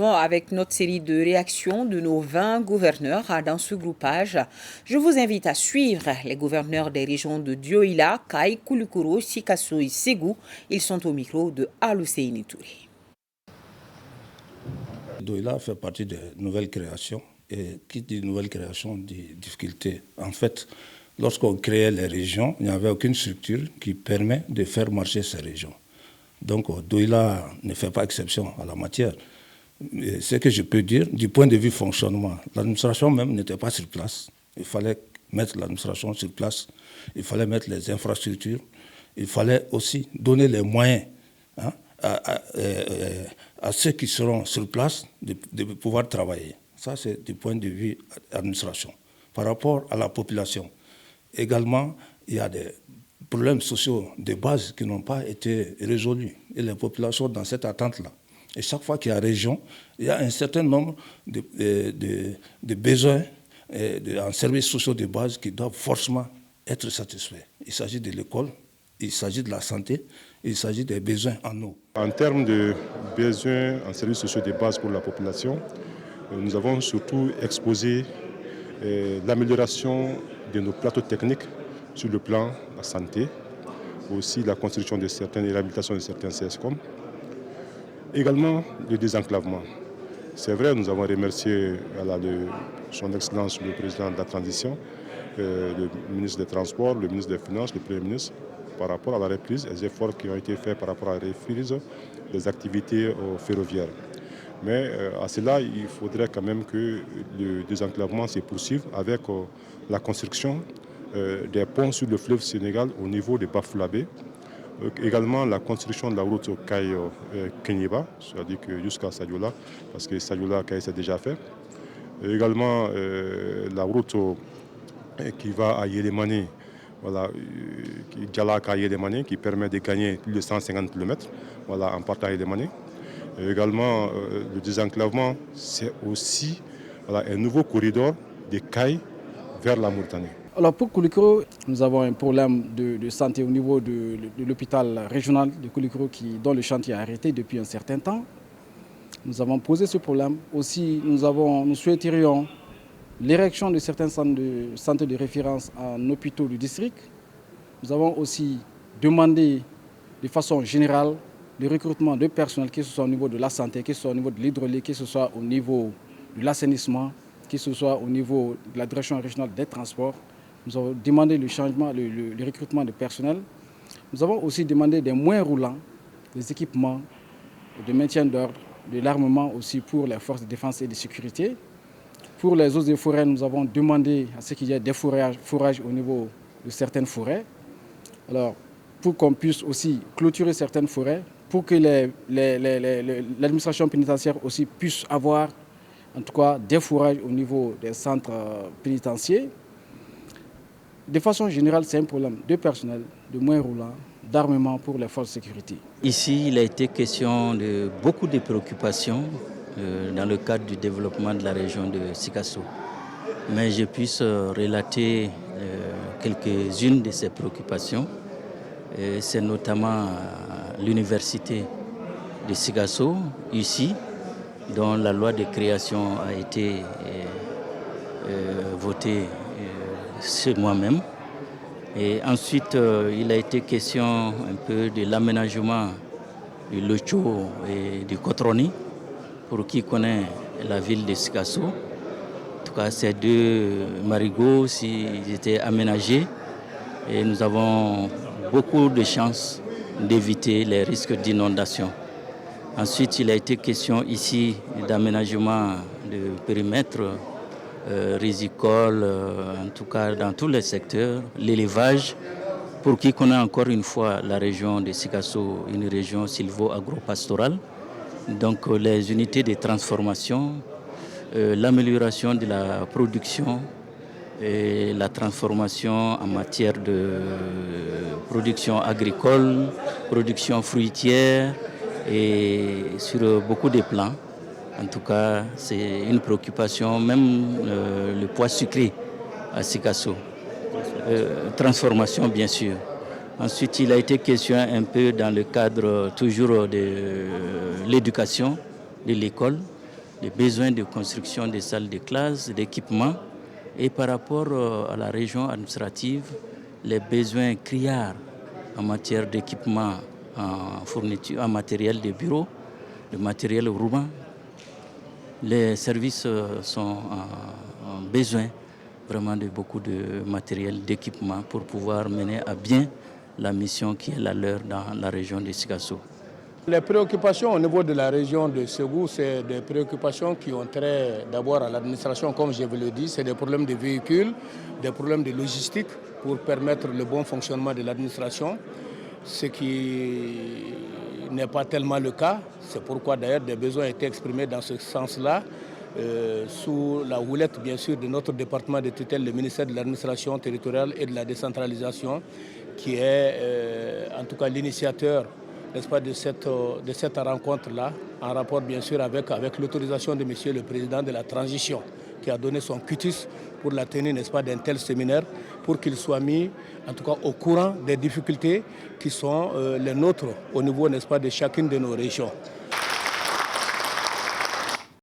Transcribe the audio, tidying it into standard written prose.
Avec notre série de réactions de nos 20 gouverneurs dans ce groupage. Je vous invite à suivre les gouverneurs des régions de Dioïla, Kaï, Koulikoro, Sikasso et Ségou. Ils sont au micro de Alouseini Touré. Dioïla fait partie des nouvelles créations. Et qui dit nouvelles créations dit difficulté. En fait, lorsqu'on créait les régions, il n'y avait aucune structure qui permet de faire marcher ces régions. Donc Dioïla ne fait pas exception à la matière. Ce que je peux dire, du point de vue fonctionnement, l'administration même n'était pas sur place. Il fallait mettre l'administration sur place, il fallait mettre les infrastructures, il fallait aussi donner les moyens à ceux qui seront sur place de pouvoir travailler. Ça, c'est du point de vue administration. Par rapport à la population, également, il y a des problèmes sociaux de base qui n'ont pas été résolus. Et les populations dans cette attente-là. Et chaque fois qu'il y a région, il y a un certain nombre de besoins en services sociaux de base qui doivent forcément être satisfaits. Il s'agit de l'école, il s'agit de la santé, il s'agit des besoins en eau. En termes de besoins en services sociaux de base pour la population, nous avons surtout exposé l'amélioration de nos plateaux techniques sur le plan de la santé, aussi la construction de certaines réhabilitations de certains CSCOM. Également le désenclavement. C'est vrai, nous avons remercié son Excellence le Président de la Transition, le ministre des Transports, le ministre des Finances, le Premier ministre, par rapport à la reprise, les efforts qui ont été faits par rapport à la reprise des activités ferroviaires. Mais à cela, il faudrait quand même que le désenclavement se poursuive avec la construction des ponts sur le fleuve Sénégal au niveau de Bafoulabé. Également la construction de la route Kaï-Kenyeba, c'est-à-dire jusqu'à Sadiola, parce que Sadiola-Kaï c'est déjà fait. Également la route qui va à Yélémané, voilà, Djala-Yélémané, qui permet de gagner plus de 150 km voilà, en partant à Yélémané. Également le désenclavement, c'est aussi voilà, un nouveau corridor de Kaï vers la Mauritanie. Alors pour Koulikoro, nous avons un problème de santé au niveau de l'hôpital régional de Koulikoro dont le chantier est arrêté depuis un certain temps. Nous avons posé ce problème. Aussi, nous souhaiterions l'érection de certains centres de référence en hôpitaux du district. Nous avons aussi demandé de façon générale le recrutement de personnel, que ce soit au niveau de la santé, que ce soit au niveau de l'hydraulique, que ce soit au niveau de l'assainissement, que ce soit au niveau de la direction régionale des transports. Nous avons demandé le changement, le recrutement de personnel. Nous avons aussi demandé des moyens roulants, des équipements de maintien d'ordre, de l'armement aussi pour les forces de défense et de sécurité. Pour les eaux et forêts, nous avons demandé à ce qu'il y ait des fourrages au niveau de certaines forêts. Alors, pour qu'on puisse aussi clôturer certaines forêts, pour que l'administration pénitentiaire aussi puisse avoir en tout cas des fourrages au niveau des centres pénitentiaires. De façon générale, c'est un problème de personnel, de moyens roulants, d'armement pour les forces de sécurité. Ici, il a été question de beaucoup de préoccupations dans le cadre du développement de la région de Sikasso. Mais je puisse relater quelques-unes de ces préoccupations. C'est notamment l'université de Sikasso, ici, dont la loi de création a été votée chez moi-même. Et ensuite, il a été question un peu de l'aménagement du Locho et du Kotroni, pour qui connaît la ville de Sikasso. En tout cas, ces deux marigots, s'ils étaient aménagés, et nous avons beaucoup de chances d'éviter les risques d'inondation. Ensuite, il a été question ici d'aménagement de périmètre risicole, en tout cas dans tous les secteurs, l'élevage, pour qui connaît encore une fois la région de Sikasso, une région sylvo-agro-pastorale. Donc les unités de transformation, l'amélioration de la production et la transformation en matière de production agricole, production fruitière et sur beaucoup de plans. En tout cas, c'est une préoccupation, même le poids sucré à Sikasso. Transformation, bien sûr. Ensuite, il a été question un peu dans le cadre toujours de l'éducation, de l'école, les besoins de construction des salles de classe, d'équipement, et par rapport à la région administrative, les besoins criards en matière d'équipement, en fourniture, en matériel de bureau, de matériel roulant. Les services sont en besoin vraiment de beaucoup de matériel, d'équipement pour pouvoir mener à bien la mission qui est la leur dans la région de Sikasso. Les préoccupations au niveau de la région de Ségou, c'est des préoccupations qui ont trait d'abord à l'administration, comme je vous le dis, c'est des problèmes de véhicules, des problèmes de logistique pour permettre le bon fonctionnement de l'administration, ce qui n'est pas tellement le cas. C'est pourquoi d'ailleurs des besoins ont été exprimés dans ce sens-là, sous la houlette bien sûr de notre département de tutelle, le ministère de l'administration territoriale et de la décentralisation, qui est en tout cas l'initiateur, n'est-ce pas, de cette rencontre-là, en rapport bien sûr avec l'autorisation de Monsieur le Président de la Transition, qui a donné son cutis pour la tenue, n'est-ce pas, d'un tel séminaire, pour qu'il soit mis en tout cas au courant des difficultés qui sont les nôtres au niveau, n'est-ce pas, de chacune de nos régions.